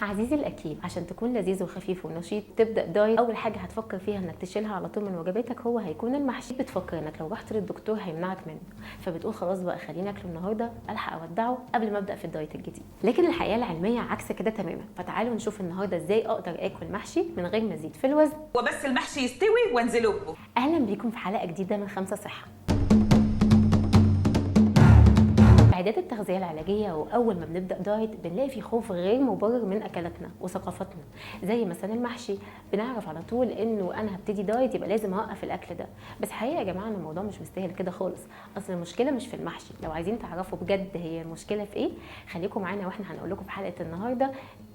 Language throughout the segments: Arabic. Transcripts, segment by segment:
عزيزي الاكيل، عشان تكون لذيذ وخفيف ونشيط تبدا دايت، اول حاجه هتفكر فيها انك تشيلها على طول من وجباتك هو هيكون المحشي. بتفكر انك لو رحت للدكتور هيمنعك منه، فبتقول خلاص بقى خليني اكله النهارده الحق اودعه قبل ما ابدا في الدايت الجديد. لكن الحقيقه العلميه عكس كده تماما، فتعالوا نشوف النهارده ازاي اقدر اكل محشي من غير ما ازيد في الوزن وبس المحشي يستوي وانزله. اهلا بيكم في حلقه جديده من 5 صحه. عادات التغذيه العلاجيه، واول ما بنبدا دايت بنلاقي في خوف غير مبرر من اكلاتنا وثقافتنا، زي مثلا المحشي. بنعرف على طول انه انا هبتدي دايت يبقى لازم اوقف الاكل ده، بس حقيقه يا جماعه ان الموضوع مش مستاهل كده خالص. اصل المشكله مش في المحشي. لو عايزين تعرفوا بجد هي المشكله في ايه، خليكم معانا واحنا هنقول لكم في حلقه النهارده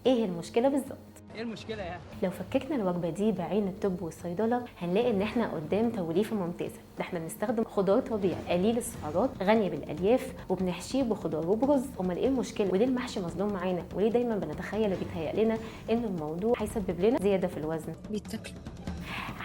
ايه المشكله بالظبط. ايه المشكله يعني؟ لو فككنا الوجبه دي بعين الطب والصيدله هنلاقي ان احنا قدام توليفه ممتازه. ده احنا بنستخدم خضار طبيعي قليل السعرات غني بالالياف وبنحشيه بخضار وبرز. امال ايه المشكله؟ وليه المحشي مظلوم معانا؟ وليه دايما بنتخيل وبيتهيأ لنا ان الموضوع هيسبب لنا زياده في الوزن؟ بيتاكلوا.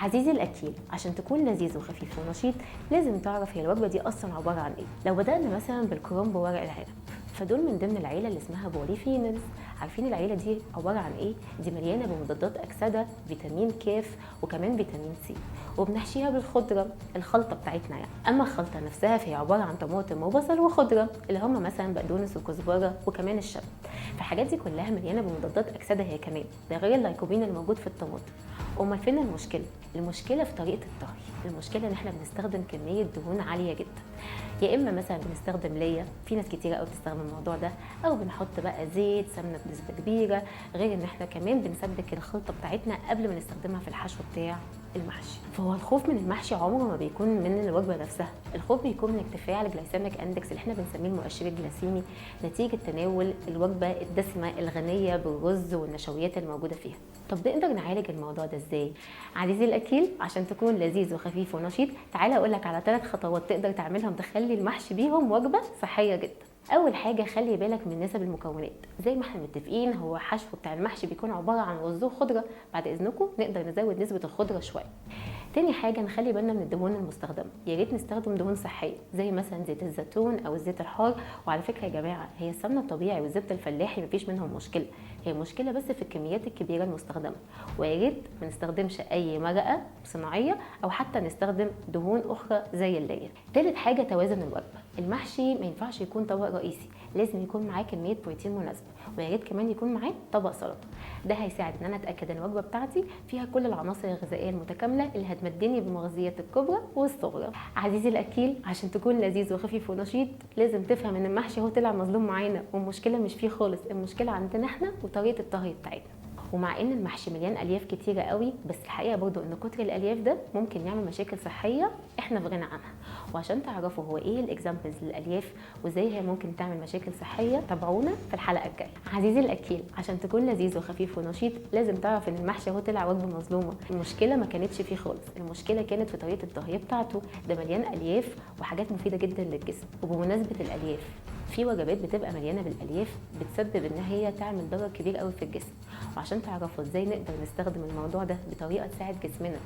عزيزي الاكيل، عشان تكون لذيذ وخفيف ونشيط لازم تعرف هي الوجبه دي اصلا عباره عن ايه. لو بدانا مثلا بالكرنب وورق العنب، فدول من ضمن العيله اللي اسمها بوليفينولز. عارفين العيله دي عباره عن ايه؟ دي مليانه بمضادات اكسده، فيتامين كاف، وكمان فيتامين سي، وبنحشيها بالخضره الخلطه بتاعتنا يعني. اما الخلطه نفسها فهي عباره عن طماطم وبصل وخضره اللي هم مثلا بقدونس وكزبره وكمان الشبت. فالحاجات دي كلها مليانه بمضادات اكسده هي كمان، ده غير اللايكوبين الموجود في الطماطم. امال فين المشكله؟ المشكله في طريقه الطهي. المشكله ان احنا بنستخدم كميه دهون عاليه جدا، يا اما مثلا بنستخدم ليا، في ناس كتيره قوي بتستخدم الموضوع ده، او بنحط بقى زيت سمنه بنسبه كبيره، غير ان احنا كمان بنسبك الخلطه بتاعتنا قبل ما نستخدمها في الحشو بتاع المحشي. فهو الخوف من المحشي عمره ما بيكون من الوجبه نفسها، الخوف بيكون من ارتفاع الجلايسيميك اندكس اللي احنا بنسميه المؤشر الجلاسيمي نتيجه تناول الوجبه الدسمه الغنيه بالرز والنشويات الموجوده فيها. طب نقدر نعالج الموضوع ده ازاي؟ عزيزي الاكيل، عشان تكون لذيذ وخفيف ونشيط تعالى اقول لك على 3 خطوات تقدر تعملهم تخلي المحشي بيهم وجبه صحيه جدا. اول حاجه خلي بالك من نسب المكونات. زي ما احنا متفقين هو حشو بتاع المحشي بيكون عباره عن رز وخضره، بعد اذنكم نقدر نزود نسبه الخضره شويه. تاني حاجه نخلي بالنا من الدهون المستخدمه، يا ريت نستخدم دهون صحيه زي مثلا زيت الزيتون او الزيت الحار. وعلى فكره يا جماعه هي السمنه الطبيعي والزبده الفلاحي مفيش منهم مشكله، هي المشكله بس في الكميات الكبيره المستخدمه. ويا ريت ما نستخدمش اي مرقه صناعيه او حتى نستخدم دهون اخرى زي الليا. تالت حاجه توازن الوجبه. المحشي ما ينفعش يكون طبق رئيسي، لازم يكون معاه كميه بروتين مناسبه، ويا ريت كمان يكون معاه طبق سلطه. ده هيساعد ان انا اتاكد ان الوجبه بتاعتي فيها كل العناصر الغذائيه المتكامله اللي هتمدني بالمغذيات الكبرى والصغرى. عزيزي الاكيل، عشان تكون لذيذ وخفيف ونشيط لازم تفهم ان المحشي هو طلع مظلوم معانا، والمشكله مش فيه خالص، المشكله عندنا احنا وطريقه الطهي بتاعتنا. ومع ان المحشي مليان الياف كتيره قوي، بس الحقيقه برضو ان كتر الالياف ده ممكن يعمل مشاكل صحيه احنا في غنى عنها. وعشان تعرفوا هو ايه الاكزامبلز للالياف وازاي هي ممكن تعمل مشاكل صحيه تابعونا في الحلقه الجايه. عزيزي الاكيل، عشان تكون لذيذ وخفيف ونشيط لازم تعرف ان المحشي هو طلع وجبه مظلومه. المشكله ما كانتش فيه خالص، المشكله كانت في طريقه الطهي بتاعته. ده مليان الياف وحاجات مفيده جدا للجسم. وبمناسبه الالياف، في وجبات بتبقى مليانه بالالياف بتسبب ان هي تعمل ضرر كبير قوي في الجسم. وعشان تعرفوا ازاي نقدر نستخدم الموضوع ده بطريقه تساعد جسمنا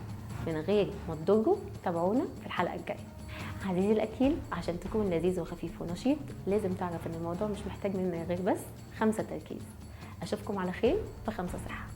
من غير ما تضره تابعونا في الحلقه الجايه. عزيزي الاكيل، عشان تكون لذيذ وخفيف ونشيط لازم تعرف ان الموضوع مش محتاج مننا غير بس 5 تركيز. اشوفكم على خير في 5 صحه.